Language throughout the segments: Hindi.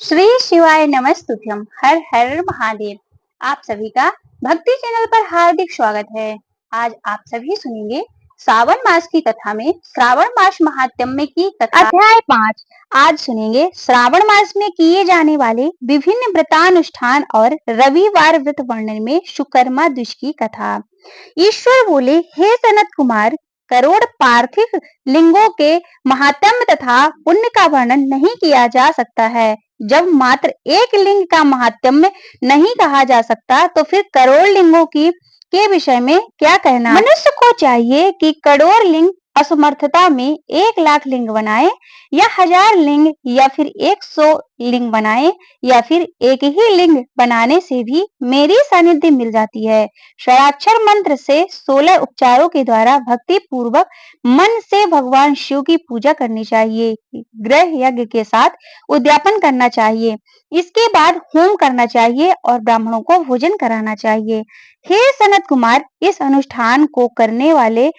श्री शिवाय नमस्तुभ्यम। हर हर महादेव। आप सभी का भक्ति चैनल पर हार्दिक स्वागत है। आज आप सभी सुनेंगे श्रावण मास की कथा में श्रावण मास महात्म्य की कथा अध्याय 5। आज सुनेंगे श्रावण मास में किए जाने वाले विभिन्न व्रतानुष्ठान और रविवार व्रत वर्णन में शुकर्मा द्विज की कथा। ईश्वर बोले, हे सनत कुमार, करोड़ पार्थिव लिंगों के महात्म्य तथा पुण्य का वर्णन नहीं किया जा सकता है। जब मात्र एक लिंग का महात्म्य नहीं कहा जा सकता तो फिर करोड़ लिंगों की के विषय में क्या कहना। मनुष्य को चाहिए कि करोड़ लिंग असमर्थता में 1 लाख लिंग बनाए, या 1000 लिंग, या फिर 100 लिंग बनाए, या फिर एक ही लिंग बनाने से भी मेरी सानिध्य मिल जाती है। षडाक्षर मंत्र से 16 उपचारों के द्वारा भक्ति पूर्वक मन से भगवान शिव की पूजा करनी चाहिए। ग्रह यज्ञ के साथ उद्यापन करना चाहिए। इसके बाद होम करना चाहिए और ब्राह्मणों को भोजन कराना चाहिए। हे सनत कुमार, इस अनुष्ठान को करने वाले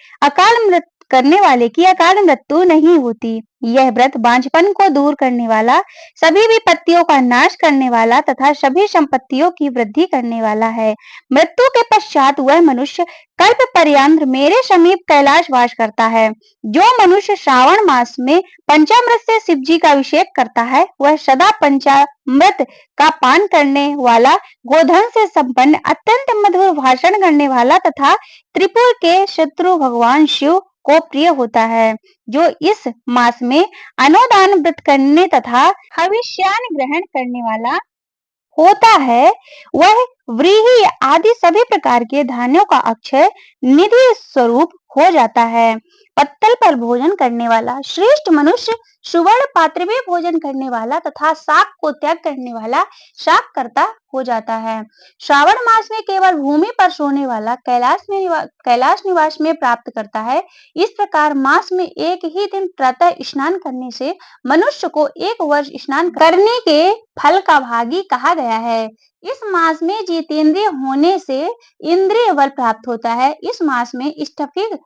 की अकाल मृत्यु नहीं होती। यह व्रत बांझपन को दूर करने वाला, सभी विपत्तियों का नाश करने वाला तथा सभी संपत्तियों की वृद्धि करने वाला है। मृत्यु के पश्चात वह मनुष्य कल्प पर्यंत मेरे समीप कैलाश वास करता है। जो मनुष्य श्रावण मास में पंचामृत से शिव जी का अभिषेक करता है, वह सदा पंचामृत का पान करने वाला, गोधन से संपन्न, अत्यंत मधुर भाषण करने वाला तथा त्रिपुर के शत्रु भगवान शिव को प्रिय होता है। जो इस मास में अनुदान व्रत करने तथा हविष्यान ग्रहण करने वाला होता है, वह व्रीहि आदि सभी प्रकार के धान्यों का अक्षय निधि स्वरूप हो जाता है। पत्तल पर भोजन करने वाला श्रेष्ठ मनुष्य, सुवर्ण पात्र में भोजन करने वाला तथा शाक को त्याग करने वाला शाक कर्ता हो जाता है। श्रावण मास में केवल भूमि पर सोने वाला कैलाश निवास में प्राप्त करता है। इस प्रकार मास में एक ही दिन प्रातः स्नान करने से मनुष्य को 1 वर्ष स्नान करने के फल का भागी कहा गया है। इस मास में जितेंद्रिय होने से इंद्रिय बल प्राप्त होता है। इस मास में स्फटिक,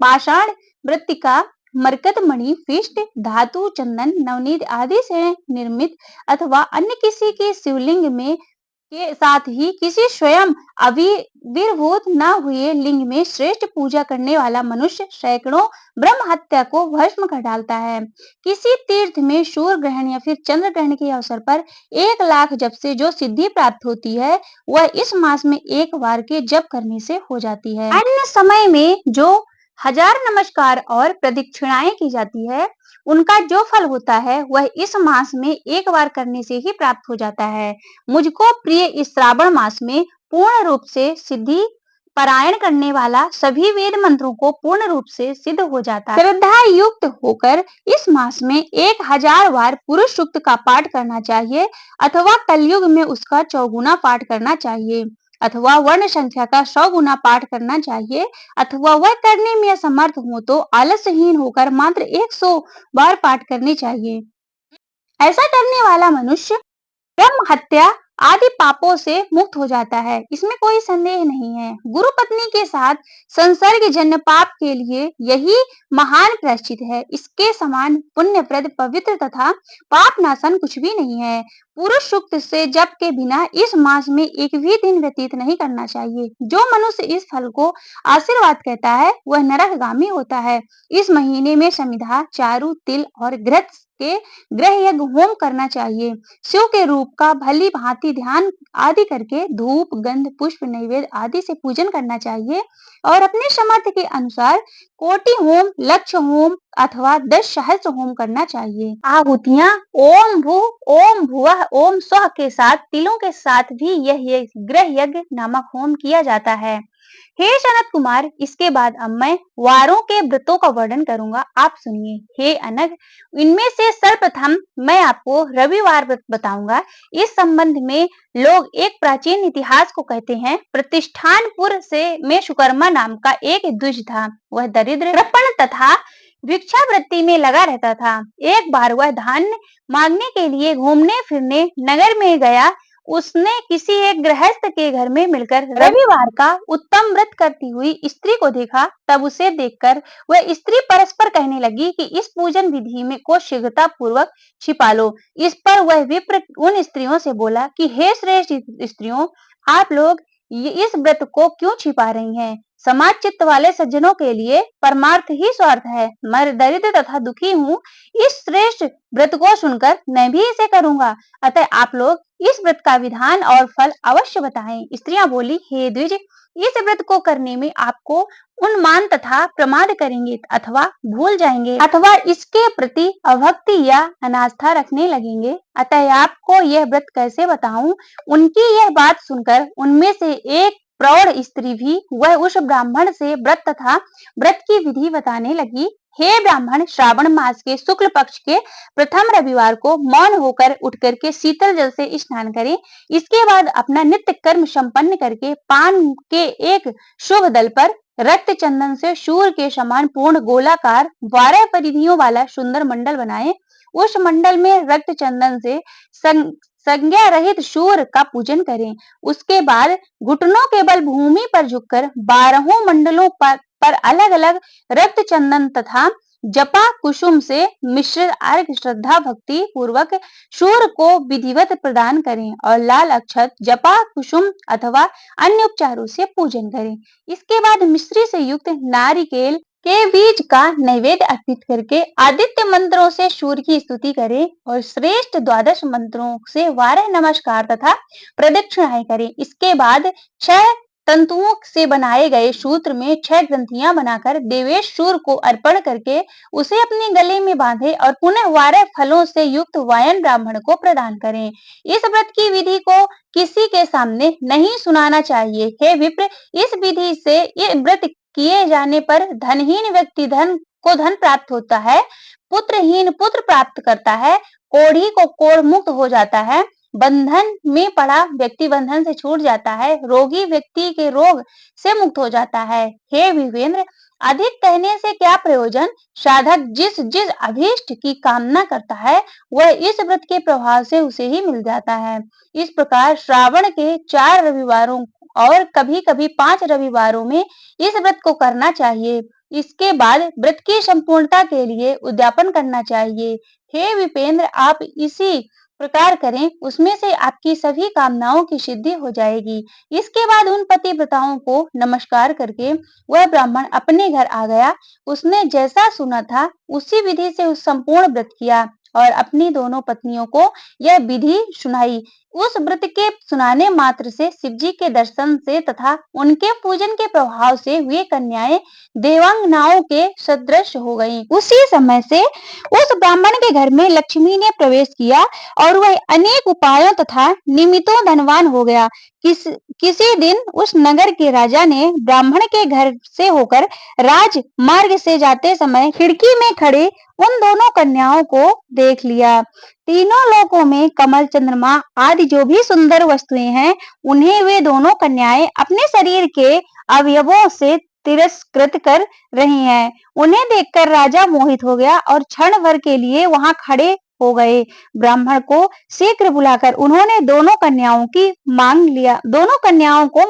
पाषाण, मृत्तिका, मरकत मणि, पिष्ट, धातु, चंदन, नवनीत आदि से निर्मित अथवा अन्य किसी के शिवलिंग में के साथ ही किसी स्वयं आविर्भूत न हुए लिंग में श्रेष्ठ पूजा करने वाला मनुष्य सैकड़ों ब्रह्म हत्या को भस्म कर डालता है। किसी तीर्थ में सूर्य ग्रहण या फिर चंद्र ग्रहण के अवसर पर 1 लाख जप से जो सिद्धि प्राप्त होती है, वह इस मास में एक बार के जप करने से हो जाती है। अन्य समय में जो 1000 नमस्कार और प्रदक्षिणाएं की जाती है, उनका जो फल होता है वह इस मास में एक बार करने से ही प्राप्त हो जाता है। मुझको प्रिय इस श्रावण मास में पूर्ण रूप से सिद्धि पारायण करने वाला सभी वेद मंत्रों को पूर्ण रूप से सिद्ध हो जाता है। श्रद्धा युक्त होकर इस मास में 1000 बार पुरुष सूक्त का पाठ करना चाहिए, अथवा कलयुग में उसका 4 गुना पाठ करना चाहिए, अथवा वर्ण संख्या का 100 गुना पाठ करना चाहिए, अथवा वह करने में असमर्थ हो तो आलस्यहीन होकर मात्र 100 बार पाठ करनी चाहिए। ऐसा करने वाला मनुष्य ब्रह्म हत्या आदि पापों से मुक्त हो जाता है, इसमें कोई संदेह नहीं है। गुरु पत्नी के साथ संसर्ग जन्य पाप के लिए यही महान प्रायश्चित है। इसके समान पुण्यप्रद, पवित्र तथा पाप नाशन कुछ भी नहीं है। पुरुष सूक्त से जप के बिना इस मास में एक भी दिन व्यतीत नहीं करना चाहिए। जो मनुष्य इस फल को आशीर्वाद कहता है, वह नरकगामी होता है। इस महीने में समिधा, चारु, तिल और घृत के ग्रह यज्ञ होम करना चाहिए। शिव के रूप का भली भांति ध्यान आदि करके धूप, गंध, पुष्प, नैवेद्य आदि से पूजन करना चाहिए और अपने सामर्थ्य के अनुसार कोटि होम, लक्ष्य होम अथवा 10 सहस्त्र होम करना चाहिए। आहुतियां ओम भू, ओम भुवः, ओम स्वः के साथ, तिलों के साथ भी यह ग्रह यज्ञ नामक होम किया जाता है। हे सनत कुमार, इसके बाद अब मैं वारों के व्रतों का वर्णन करूंगा, आप सुनिए। हे अनग, इनमें से सर्वप्रथम मैं आपको रविवार व्रत बताऊंगा। इस संबंध में लोग एक प्राचीन इतिहास को कहते हैं। प्रतिष्ठानपुर से में शुकर्मा नाम का एक द्विज था। वह दरिद्र, कृपण तथा भिक्षावृत्ति में लगा रहता था। एक बार वह धान्य मांगने के लिए घूमने फिरने नगर में गया। उसने किसी एक गृहस्थ के घर में मिलकर रविवार का उत्तम व्रत करती हुई स्त्री को देखा। तब उसे देखकर वह स्त्री परस्पर कहने लगी कि इस पूजन विधि में को शीघ्रता पूर्वक छिपा लो। इस पर वह विप्र उन स्त्रियों से बोला कि हे श्रेष्ठ स्त्रियों, आप लोग इस व्रत को क्यों छिपा रही हैं? समाज चित्त वाले सज्जनों के लिए परमार्थ ही स्वार्थ है। मैं दरिद्र तथा दुखी हूँ। इस श्रेष्ठ व्रत को सुनकर मैं भी इसे करूंगा। अतः आप लोग इस व्रत का विधान और फल अवश्य बताएं। स्त्रियां बोली, हे द्विज, इस व्रत को करने में आपको उन्मान तथा प्रमाद करेंगे अथवा भूल जाएंगे अथवा इसके प्रति अभक्ति या अनास्था रखने लगेंगे। अतः आपको यह व्रत कैसे बताऊं? उनकी यह बात सुनकर उनमें से एक प्रौढ़ स्त्री भी वह उस ब्राह्मण से व्रत तथा व्रत की विधि बताने लगी। हे ब्राह्मण, श्रावण मास के शुक्ल पक्ष के प्रथम रविवार को मौन होकर उठ करके शीतल जल से स्नान करें। इसके बाद अपना नित्य कर्म संपन्न करके पान के एक शुभ दल पर रक्त चंदन से शूर के समान पूर्ण गोलाकार 12 परिधियों वाला सुंदर मंडल बनाएं। उस मंडल में रक्त चंदन से संज्ञा रहित शूर का पूजन करें। उसके बाद घुटनों के बल भूमि पर झुककर 12 मंडलों पर अलग अलग रक्त चंदन तथा जपा कुसुम से मिश्रित अर्घ श्रद्धा भक्ति पूर्वक शूर को विधिवत प्रदान करें और लाल अक्षत, जपा कुसुम अथवा अन्य उपचारों से पूजन करें। इसके बाद मिश्री से युक्त नारिकेल के बीज का नैवेद्य अर्पित करके आदित्य मंत्रों से सूर्य की स्तुति करें और श्रेष्ठ द्वादश मंत्रों से 12 नमस्कार तथा प्रदक्षिणाएं करें। इसके बाद 6 तंतुओं से बनाए गए सूत्र में 6 ग्रंथियां बनाकर देवेश सूर्य को अर्पण करके उसे अपने गले में बांधे और पुनः 12 फलों से युक्त वायन ब्राह्मण को प्रदान करें। इस व्रत की विधि को किसी के सामने नहीं सुनाना चाहिए। हे विप्र, इस विधि से ये व्रत किए जाने पर धनहीन व्यक्ति धन प्राप्त होता है, पुत्रहीन पुत्र प्राप्त करता है, कोढ़ी को कोढ़ मुक्त हो जाता है, बंधन में पड़ा व्यक्ति बंधन से छूट जाता है, रोगी व्यक्ति के रोग से मुक्त हो जाता है। हे विवेंद्र, अधिक कहने से क्या प्रयोजन? साधक जिस जिस अभीष्ट की कामना करता है वह इस व्रत के प्रभाव से उसे ही मिल जाता है। इस प्रकार श्रावण के 4 रविवारों और कभी-कभी 5 रविवारों में इस व्रत को करना चाहिए। इसके बाद व्रत की संपूर्णता के लिए उद्यापन करना चाहिए। हे विपेंद्र, आप इसी प्रकार करें, उसमें से आपकी सभी कामनाओं की सिद्धि हो जाएगी। इसके बाद उन पतिव्रताओं को नमस्कार करके वह ब्राह्मण अपने घर आ गया। उसने जैसा सुना था उसी विधि से उस संपूर्ण व्रत किया और अपनी दोनों पत्नियों को यह विधि सुनाई। उस व्रत के सुनाने मात्र से शिवजी के दर्शन से तथा उनके पूजन के प्रभाव से वे कन्याएं देवांगनाओं के सदृश हो गईं। उसी समय से उस ब्राह्मण के घर में लक्ष्मी ने प्रवेश किया और वह अनेक उपायों तथा निमित्तों धनवान हो गया। किसी दिन उस नगर के राजा ने ब्राह्मण के घर से होकर राजमार्ग से जाते समय खिड़की में खड़े उन दोनों कन्याओं को देख लिया। तीनों लोकों में कमल, चंद्रमा आदि जो भी सुंदर वस्तुएं हैं, उन्हें वे दोनों कन्याएं अपने शरीर के अवयवों से तिरस्कृत कर रही हैं। उन्हें देखकर राजा मोहित हो गया और क्षण भर के लिए वहां खड़े हो गए। ब्राह्मण को शीघ्र बुलाकर उन्होंने दोनों कन्याओं को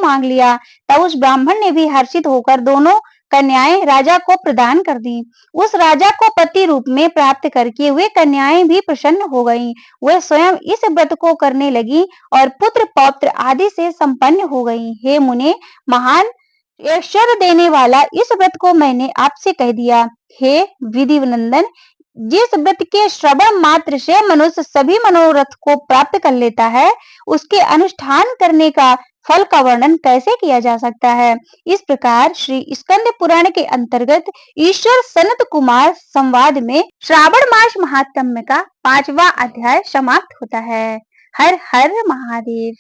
मांग लिया। तब उस ब्राह्मण ने भी हर्षित होकर दोनों कन्याएं राजा को प्रदान कर दी। उस राजा को पति रूप में प्राप्त करके वे कन्याएं भी प्रसन्न हो गईं। वे स्वयं इस व्रत को करने लगी और पुत्र पौत्र आदि से संपन्न हो गईं। हे मुने, महान ऐश्वर्य देने वाला इस व्रत को मैंने आपसे कह दिया। हे विधिनंदन, जिस व्रत के श्रवण मात्र से मनुष्य सभी मनोरथ को प्राप्त कर लेता है, उसके अनुष्ठान करने का फल का वर्णन कैसे किया जा सकता है? इस प्रकार श्री स्कंद पुराण के अंतर्गत ईश्वर सनत कुमार संवाद में श्रावण मास महात्म्य का 5वां अध्याय समाप्त होता है। हर हर महादेव।